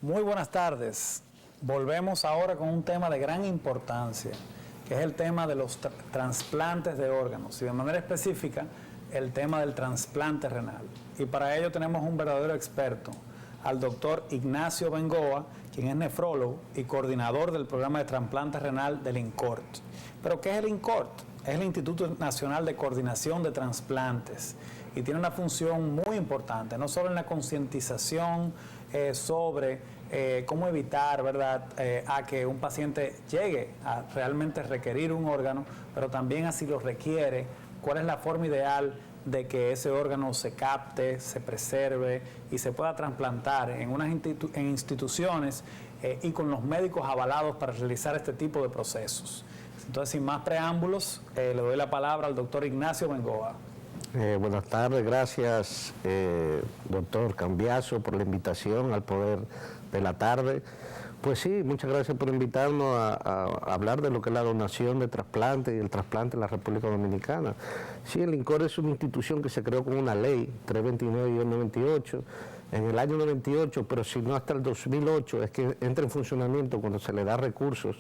Muy buenas tardes. Volvemos ahora con un tema de gran importancia, que es el tema de los trasplantes de órganos y de manera específica el tema del trasplante renal. Y para ello tenemos un verdadero experto, al doctor Ignacio Bengoa, quien es nefrólogo y coordinador del programa de trasplante renal del INCORT. ¿Pero qué es el INCORT? Es el Instituto Nacional de Coordinación de Trasplantes y tiene una función muy importante, no solo en la concientización sobre cómo evitar, ¿verdad?, a que un paciente llegue a realmente requerir un órgano, pero también así lo requiere, cuál es la forma ideal de que ese órgano se capte, se preserve y se pueda trasplantar en unas instituciones y con los médicos avalados para realizar este tipo de procesos. Entonces, sin más preámbulos, le doy la palabra al doctor Ignacio Bengoa. Buenas tardes, gracias doctor Cambiaso por la invitación al Poder de la Tarde. Pues sí, muchas gracias por invitarnos a hablar de lo que es la donación de trasplante y el trasplante en la República Dominicana. Sí, el INCOR es una institución que se creó con una ley, 329-98, en el año 98, pero si no hasta el 2008 es que entra en funcionamiento cuando se le da recursos,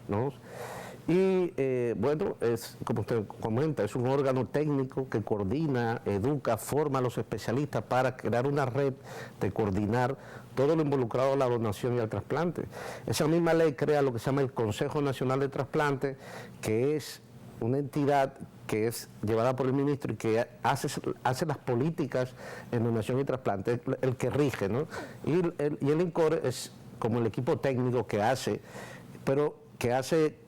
¿no? Y bueno, es, como usted comenta, es un órgano técnico que coordina, educa, forma a los especialistas para crear una red de coordinar todo lo involucrado a la donación y al trasplante. Esa misma ley crea lo que se llama el Consejo Nacional de Trasplante, que es una entidad que es llevada por el ministro y que hace las políticas en donación y trasplante, el que rige, ¿no? Y el INCOR es como el equipo técnico que hace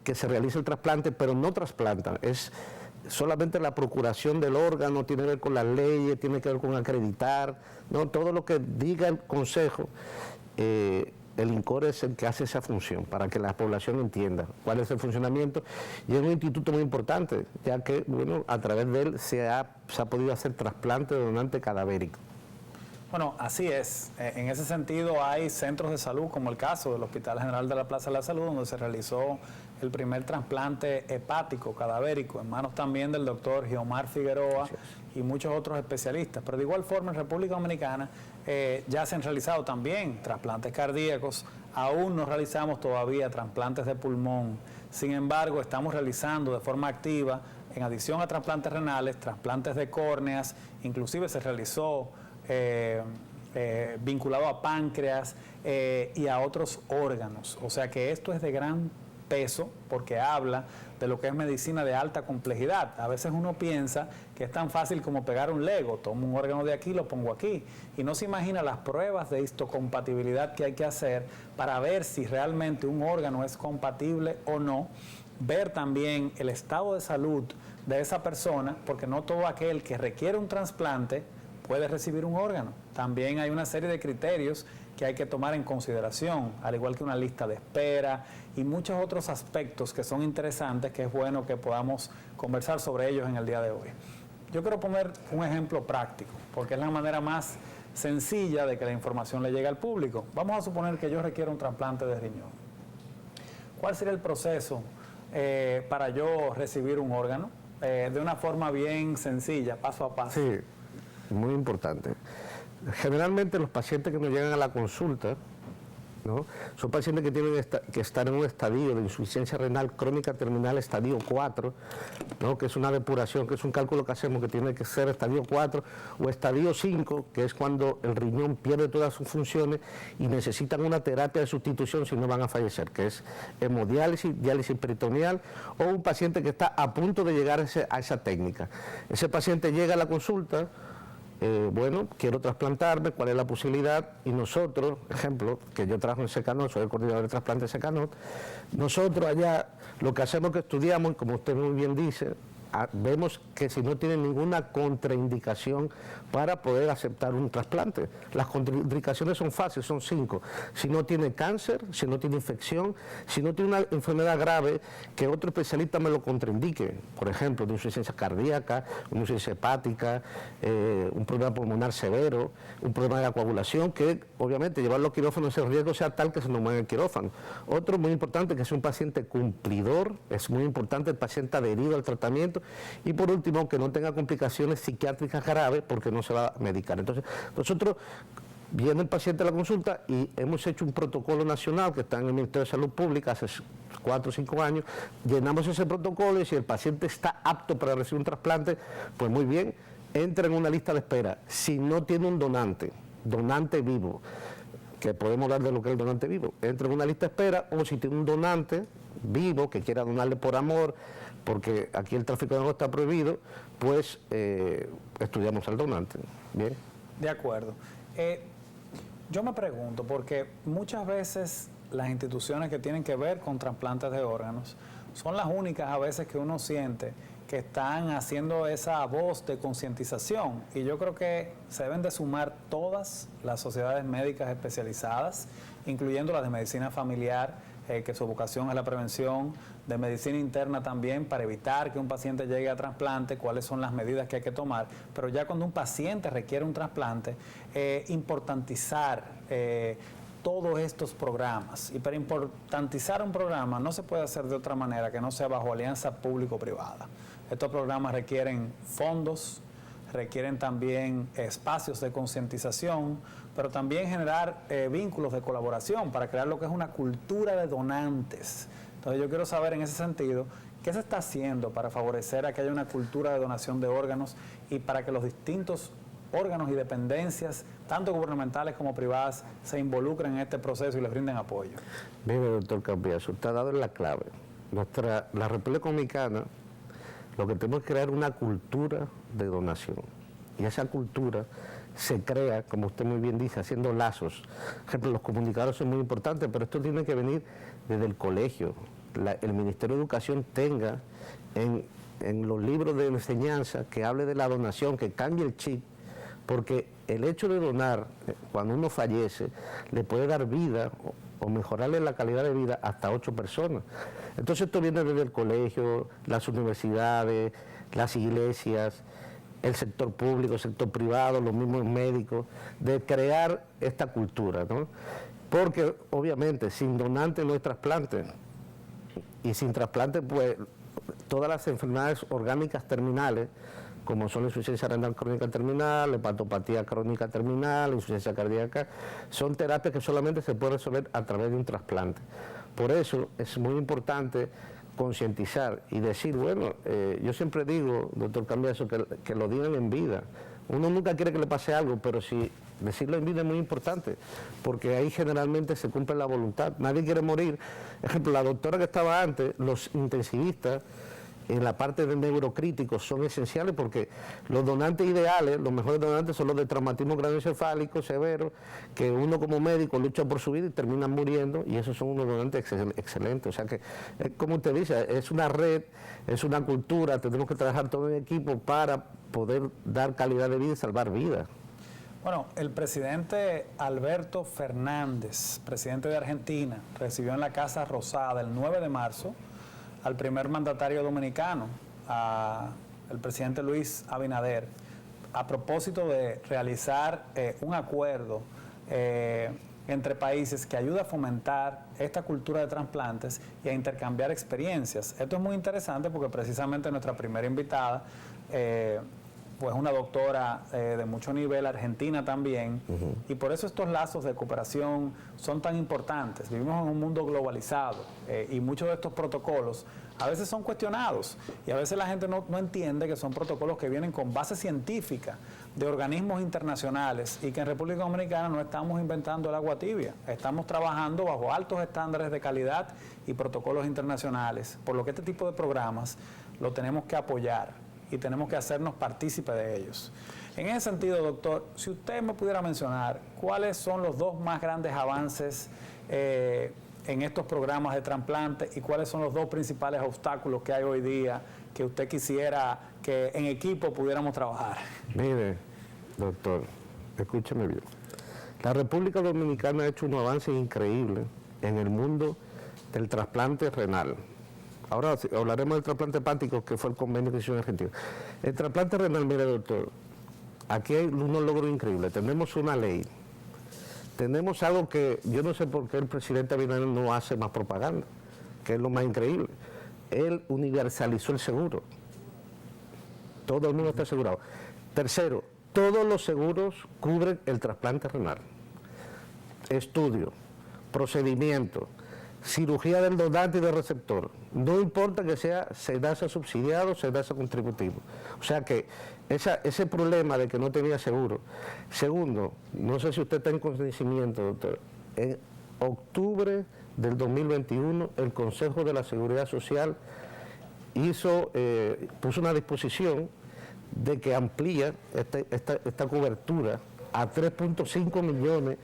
que se realice el trasplante, pero no trasplantan, es solamente la procuración del órgano, tiene que ver con las leyes, tiene que ver con acreditar, ¿no? Todo lo que diga el Consejo, el INCOR es el que hace esa función, para que la población entienda cuál es el funcionamiento, y es un instituto muy importante, ya que, bueno, a través de él se ha podido hacer trasplante de donante cadavérico. Bueno, así es. En ese sentido hay centros de salud, como el caso del Hospital General de la Plaza de la Salud, donde se realizó el primer trasplante hepático cadavérico, en manos también del doctor Giomar Figueroa y muchos otros especialistas. Pero de igual forma en República Dominicana ya se han realizado también trasplantes cardíacos, aún no realizamos todavía trasplantes de pulmón. Sin embargo, estamos realizando de forma activa, en adición a trasplantes renales, trasplantes de córneas, inclusive se realizó vinculado a páncreas y a otros órganos. O sea que esto es de gran peso porque habla de lo que es medicina de alta complejidad. A veces uno piensa que es tan fácil como pegar un Lego, tomo un órgano de aquí y lo pongo aquí, y no se imagina las pruebas de histocompatibilidad que hay que hacer para ver si realmente un órgano es compatible o no, ver también el estado de salud de esa persona, porque no todo aquel que requiere un trasplante puede recibir un órgano. También hay una serie de criterios que hay que tomar en consideración, al igual que una lista de espera y muchos otros aspectos que son interesantes, que es bueno que podamos conversar sobre ellos en el día de hoy. Yo quiero poner un ejemplo práctico, porque es la manera más sencilla de que la información le llegue al público. Vamos a suponer que yo requiero un trasplante de riñón. ¿Cuál sería el proceso para yo recibir un órgano? De una forma bien sencilla, paso a paso. Sí. Muy importante. Generalmente los pacientes que nos llegan a la consulta, ¿no?, son pacientes que tienen que estar en un estadio de insuficiencia renal crónica terminal, estadio 4, ¿no?, que es una depuración, que es un cálculo que hacemos que tiene que ser estadio 4 o estadio 5, que es cuando el riñón pierde todas sus funciones y necesitan una terapia de sustitución si no van a fallecer, que es hemodiálisis, diálisis peritoneal, o un paciente que está a punto de llegar a esa técnica. Ese paciente llega a la consulta, bueno, quiero trasplantarme, ¿cuál es la posibilidad? Y nosotros, ejemplo, que yo trabajo en Secanot, soy el coordinador de trasplante de Secanot, nosotros allá lo que hacemos es que estudiamos, como usted muy bien dice, vemos que si no tiene ninguna contraindicación para poder aceptar un trasplante. Las contraindicaciones son fáciles, son 5. Si no tiene cáncer, si no tiene infección, si no tiene una enfermedad grave que otro especialista me lo contraindique, por ejemplo, de insuficiencia cardíaca, una insuficiencia hepática, un problema pulmonar severo, un problema de coagulación, que obviamente llevarlo a quirófano ese riesgo sea tal que se nos mueva el quirófano. Otro muy importante, que sea un paciente cumplidor, es muy importante el paciente adherido al tratamiento. Y por último, que no tenga complicaciones psiquiátricas graves porque no se va a medicar. Entonces, nosotros Viene el paciente a la consulta y hemos hecho un protocolo nacional que está en el Ministerio de Salud Pública hace 4 o 5 años. Llenamos ese protocolo y si el paciente está apto para recibir un trasplante, pues muy bien, entra en una lista de espera. Si no tiene un donante vivo, que podemos hablar de lo que es el donante vivo, entra en una lista de espera, o si tiene un donante vivo que quiera donarle por amor, porque aquí el tráfico de órganos está prohibido, pues estudiamos al donante. Bien. De acuerdo. Yo me pregunto, porque muchas veces las instituciones que tienen que ver con trasplantes de órganos son las únicas a veces que uno siente que están haciendo esa voz de concientización, y yo creo que se deben de sumar todas las sociedades médicas especializadas, incluyendo las de medicina familiar, que su vocación es la prevención, de medicina interna también, para evitar que un paciente llegue a trasplante, cuáles son las medidas que hay que tomar, pero ya cuando un paciente requiere un trasplante, importantizar todos estos programas. Y para importantizar un programa no se puede hacer de otra manera que no sea bajo alianza público-privada. Estos programas requieren fondos, requieren también espacios de concientización, pero también generar vínculos de colaboración para crear lo que es una cultura de donantes. Entonces yo quiero saber en ese sentido, ¿qué se está haciendo para favorecer a que haya una cultura de donación de órganos y para que los distintos órganos y dependencias, tanto gubernamentales como privadas, se involucren en este proceso y les brinden apoyo? Mire, doctor Cambiaso, usted ha dado la clave. La República Dominicana, lo que tenemos es crear una cultura de donación. Y esa cultura se crea, como usted muy bien dice, haciendo lazos. Por ejemplo, los comunicadores son muy importantes, pero esto tiene que venir desde el colegio. El Ministerio de Educación tenga en los libros de enseñanza que hable de la donación, que cambie el chip, porque el hecho de donar, cuando uno fallece, le puede dar vida o mejorarle la calidad de vida hasta 8 personas. Entonces esto viene desde el colegio, las universidades, las iglesias, el sector público, el sector privado, los mismos médicos, de crear esta cultura, ¿no? Porque obviamente sin donante no hay trasplante, y sin trasplante pues todas las enfermedades orgánicas terminales, como son la insuficiencia renal crónica terminal, la hepatopatía crónica terminal, la insuficiencia cardíaca, son terapias que solamente se pueden resolver a través de un trasplante. Por eso es muy importante concientizar y decir, bueno, yo siempre digo, doctor Cambiaso, que lo digan en vida. Uno nunca quiere que le pase algo, pero si decirlo en vida es muy importante, porque ahí generalmente se cumple la voluntad. Nadie quiere morir. Por ejemplo, la doctora que estaba antes, los intensivistas, en la parte de neurocríticos son esenciales porque los donantes ideales, los mejores donantes son los de traumatismo craneoencefálico severo, que uno como médico lucha por su vida y terminan muriendo, y esos son unos donantes excelentes. O sea que, como usted dice, es una red, es una cultura, tenemos que trabajar todo en equipo para poder dar calidad de vida y salvar vidas. Bueno, el presidente Alberto Fernández, presidente de Argentina, recibió en la Casa Rosada el 9 de marzo al primer mandatario dominicano, el presidente Luis Abinader, a propósito de realizar un acuerdo entre países que ayuda a fomentar esta cultura de trasplantes y a intercambiar experiencias. Esto es muy interesante porque precisamente nuestra primera invitada, pues una doctora de mucho nivel, argentina también, y por eso estos lazos de cooperación son tan importantes. Vivimos en un mundo globalizado y muchos de estos protocolos a veces son cuestionados y a veces la gente no entiende que son protocolos que vienen con base científica de organismos internacionales y que en República Dominicana no estamos inventando el agua tibia, estamos trabajando bajo altos estándares de calidad y protocolos internacionales, por lo que este tipo de programas lo tenemos que apoyar y tenemos que hacernos partícipes de ellos. En ese sentido, doctor, si usted me pudiera mencionar cuáles son los 2 más grandes avances en estos programas de trasplante y cuáles son los 2 principales obstáculos que hay hoy día que usted quisiera que en equipo pudiéramos trabajar. Mire, doctor, escúcheme bien. La República Dominicana ha hecho un avance increíble en el mundo del trasplante renal. Ahora hablaremos del trasplante hepático, que fue el convenio que hizo en Argentina. El trasplante renal, mire, doctor, aquí hay unos logros increíbles. Tenemos una ley, tenemos algo que yo no sé por qué el presidente Abinader no hace más propaganda, que es lo más increíble. Él universalizó el seguro. Todo el mundo está asegurado. Tercero, todos los seguros cubren el trasplante renal. estudio, procedimiento, cirugía del donante y del receptor. No importa que sea SENASA subsidiado o SENASA contributivo. O sea que ese problema de que no tenía seguro. Segundo, no sé si usted está en conocimiento, doctor, en octubre del 2021 el Consejo de la Seguridad Social puso una disposición de que amplía esta cobertura a 3.5 millones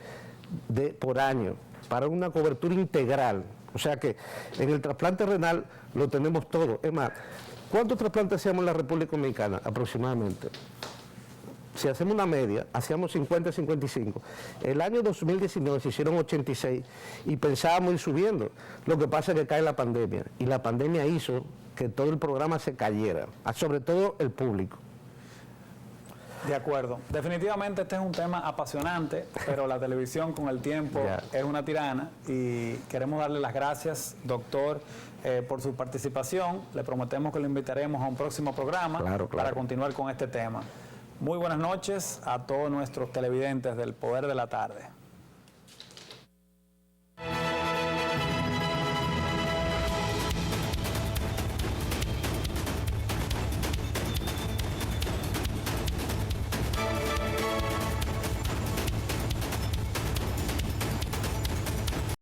por año para una cobertura integral. O sea que en el trasplante renal lo tenemos todo. Es más, ¿cuántos trasplantes hacemos en la República Dominicana aproximadamente? Si hacemos una media, hacíamos 50, 55. El año 2019 se hicieron 86 y pensábamos ir subiendo. Lo que pasa es que cae la pandemia y la pandemia hizo que todo el programa se cayera, sobre todo el público. De acuerdo. Definitivamente este es un tema apasionante, pero la televisión con el tiempo es una tirana y queremos darle las gracias, doctor, por su participación. Le prometemos que lo invitaremos a un próximo programa para continuar con este tema. Muy buenas noches a todos nuestros televidentes del Poder de la Tarde.